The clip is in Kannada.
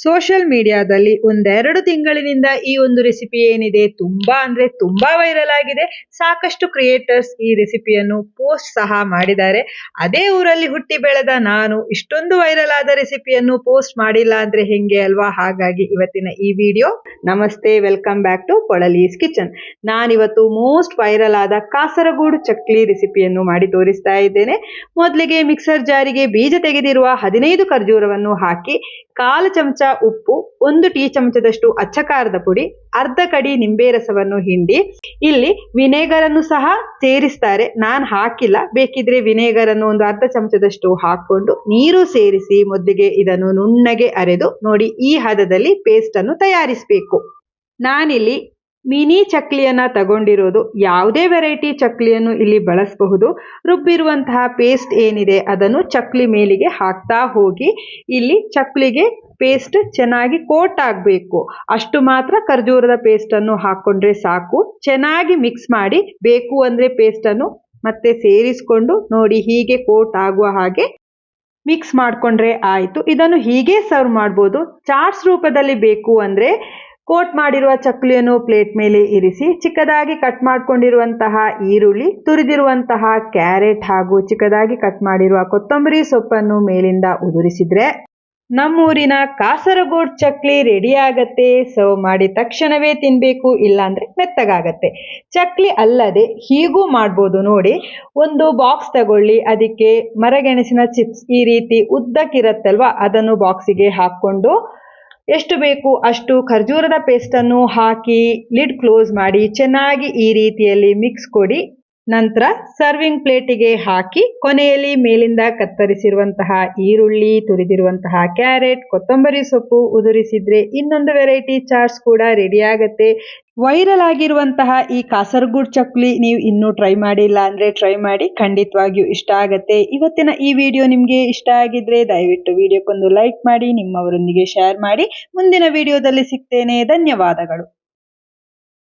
ಸೋಷಿಯಲ್ ಮೀಡಿಯಾದಲ್ಲಿ ಒಂದೆರಡು ತಿಂಗಳಿನಿಂದ ಈ ಒಂದು ರೆಸಿಪಿ ಏನಿದೆ ತುಂಬಾ ವೈರಲ್ ಆಗಿದೆ. ಸಾಕಷ್ಟು ಕ್ರಿಯೇಟರ್ಸ್ ಈ ರೆಸಿಪಿಯನ್ನು ಪೋಸ್ಟ್ ಸಹ ಮಾಡಿದ್ದಾರೆ. ಅದೇ ಊರಲ್ಲಿ ಹುಟ್ಟಿ ಬೆಳೆದ ನಾನು ಇಷ್ಟೊಂದು ವೈರಲ್ ಆದ ರೆಸಿಪಿಯನ್ನು ಪೋಸ್ಟ್ ಮಾಡಿಲ್ಲ ಅಂದ್ರೆ ಹೆಂಗೆ ಅಲ್ವಾ? ಹಾಗಾಗಿ ಇವತ್ತಿನ ಈ ವಿಡಿಯೋ. ನಮಸ್ತೆ, ವೆಲ್ಕಮ್ ಬ್ಯಾಕ್ ಟು ಕೊಳಲೀಸ್ ಕಿಚನ್. ನಾನಿವತ್ತು ಮೋಸ್ಟ್ ವೈರಲ್ ಆದ ಕಾಸರಗೋಡು ಚಕ್ಲಿ ರೆಸಿಪಿಯನ್ನು ಮಾಡಿ ತೋರಿಸ್ತಾ ಇದ್ದೇನೆ. ಮೊದಲಿಗೆ ಮಿಕ್ಸರ್ ಜಾರಿಗೆ ಬೀಜ ತೆಗೆದಿರುವ 15 ಖರ್ಜೂರವನ್ನು ಹಾಕಿ, 1/4 ಚಮಚ ಉಪ್ಪು, 1 ಟೀ ಚಮಚದಷ್ಟು ಅಚ್ಚ ಖಾರದ ಪುಡಿ, ಅರ್ಧ ಕಡಿ ನಿಂಬೆ ರಸವನ್ನು ಹಿಂಡಿ, ಇಲ್ಲಿ ವಿನೆಗರ್ ಅನ್ನು ಸಹ ಸೇರಿಸ್ತಾರೆ. ನಾನು ಹಾಕಿಲ್ಲ, ಬೇಕಿದ್ರೆ ವಿನೆಗರ್ ಅನ್ನು ಒಂದು ಅರ್ಧ ಚಮಚದಷ್ಟು ಹಾಕೊಂಡು ನೀರು ಸೇರಿಸಿ ಮೊದಲಿಗೆ ಇದನ್ನು ನುಣ್ಣಗೆ ಅರೆದು ನೋಡಿ ಈ ಹದದಲ್ಲಿ ಪೇಸ್ಟ್ ಅನ್ನು ತಯಾರಿಸಬೇಕು. ನಾನಿಲ್ಲಿ ಮಿನಿ ಚಕ್ಲಿಯನ್ನ ತಗೊಂಡಿರೋದು. ಯಾವುದೇ ವೆರೈಟಿ ಚಕ್ಲಿಯನ್ನು ಇಲ್ಲಿ ಬಳಸಬಹುದು. ರುಬ್ಬಿರುವಂತಹ ಪೇಸ್ಟ್ ಏನಿದೆ ಅದನ್ನು ಚಕ್ಲಿ ಮೇಲಿಗೆ ಹಾಕ್ತಾ ಹೋಗಿ, ಇಲ್ಲಿ ಚಕ್ಲಿಗೆ ಪೇಸ್ಟ್ ಚೆನ್ನಾಗಿ ಕೋಟ್ ಆಗಬೇಕು. ಅಷ್ಟು ಮಾತ್ರ ಖರ್ಜೂರದ ಪೇಸ್ಟ್ ಅನ್ನು ಹಾಕೊಂಡ್ರೆ ಸಾಕು. ಚೆನ್ನಾಗಿ ಮಿಕ್ಸ್ ಮಾಡಿ, ಬೇಕು ಅಂದ್ರೆ ಪೇಸ್ಟ್ ಅನ್ನು ಮತ್ತೆ ಸೇರಿಸ್ಕೊಂಡು ನೋಡಿ ಹೀಗೆ ಕೋಟ್ ಆಗುವ ಹಾಗೆ ಮಿಕ್ಸ್ ಮಾಡ್ಕೊಂಡ್ರೆ ಆಯ್ತು. ಇದನ್ನು ಹೀಗೆ ಸರ್ವ್ ಮಾಡ್ಬೋದು. ಚಾಟ್ಸ್ ರೂಪದಲ್ಲಿ ಬೇಕು ಅಂದ್ರೆ ಕೋಟ್ ಮಾಡಿರುವ ಚಕ್ಲಿಯನ್ನು ಪ್ಲೇಟ್ ಮೇಲೆ ಇರಿಸಿ, ಚಿಕ್ಕದಾಗಿ ಕಟ್ ಮಾಡ್ಕೊಂಡಿರುವಂತಹ ಈರುಳ್ಳಿ, ತುರಿದಿರುವಂತಹ ಕ್ಯಾರೆಟ್ ಹಾಗೂ ಚಿಕ್ಕದಾಗಿ ಕಟ್ ಮಾಡಿರುವ ಕೊತ್ತಂಬರಿ ಸೊಪ್ಪನ್ನು ಮೇಲಿಂದ ಉದುರಿಸಿದ್ರೆ ನಮ್ಮೂರಿನ ಕಾಸರಗೋಡು ಚಕ್ಲಿ ರೆಡಿ ಆಗತ್ತೆ. ಸರ್ವ್ ಮಾಡಿ ತಕ್ಷಣವೇ ತಿನ್ಬೇಕು, ಇಲ್ಲಾಂದ್ರೆ ಮೆತ್ತಗಾಗತ್ತೆ. ಚಕ್ಲಿ ಅಲ್ಲದೆ ಹೀಗೂ ಮಾಡ್ಬೋದು ನೋಡಿ. ಒಂದು ಬಾಕ್ಸ್ ತಗೊಳ್ಳಿ, ಅದಕ್ಕೆ ಮರಗೆಣಸಿನ ಚಿಪ್ಸ್ ಈ ರೀತಿ ಉದ್ದಕ್ಕಿರತ್ತಲ್ವಾ, ಅದನ್ನು ಬಾಕ್ಸಿಗೆ ಹಾಕೊಂಡು ಎಷ್ಟು ಬೇಕು ಅಷ್ಟು ಖರ್ಜೂರದ ಪೇಸ್ಟ್ ಅನ್ನು ಹಾಕಿ ಲಿಡ್ ಕ್ಲೋಸ್ ಮಾಡಿ ಚೆನ್ನಾಗಿ ಈ ರೀತಿಯಲ್ಲಿ ಮಿಕ್ಸ್ ಕೊಡಿ. ನಂತರ ಸರ್ವಿಂಗ್ ಪ್ಲೇಟಿಗೆ ಹಾಕಿ ಕೊನೆಯಲ್ಲಿ ಮೇಲಿಂದ ಕತ್ತರಿಸಿರುವಂತಹ ಈರುಳ್ಳಿ, ತುರಿದಿರುವಂತಹ ಕ್ಯಾರೆಟ್, ಕೊತ್ತಂಬರಿ ಸೊಪ್ಪು ಉದುರಿಸಿದ್ರೆ ಇನ್ನೊಂದು ವೆರೈಟಿ ಚಾಟ್ಸ್ ಕೂಡ ರೆಡಿ ಆಗತ್ತೆ. ವೈರಲ್ ಆಗಿರುವಂತಹ ಈ ಕಾಸರಗೋಡು ಚಕ್ಲಿ ನೀವು ಇನ್ನೂ ಟ್ರೈ ಮಾಡಿಲ್ಲ ಅಂದ್ರೆ ಟ್ರೈ ಮಾಡಿ, ಖಂಡಿತವಾಗಿಯೂ ಇಷ್ಟ ಆಗತ್ತೆ. ಇವತ್ತಿನ ಈ ವಿಡಿಯೋ ನಿಮ್ಗೆ ಇಷ್ಟ ಆಗಿದ್ರೆ ದಯವಿಟ್ಟು ವಿಡಿಯೋಕ್ಕೊಂದು ಲೈಕ್ ಮಾಡಿ, ನಿಮ್ಮವರೊಂದಿಗೆ ಶೇರ್ ಮಾಡಿ. ಮುಂದಿನ ವಿಡಿಯೋದಲ್ಲಿ ಸಿಗ್ತೇನೆ. ಧನ್ಯವಾದಗಳು.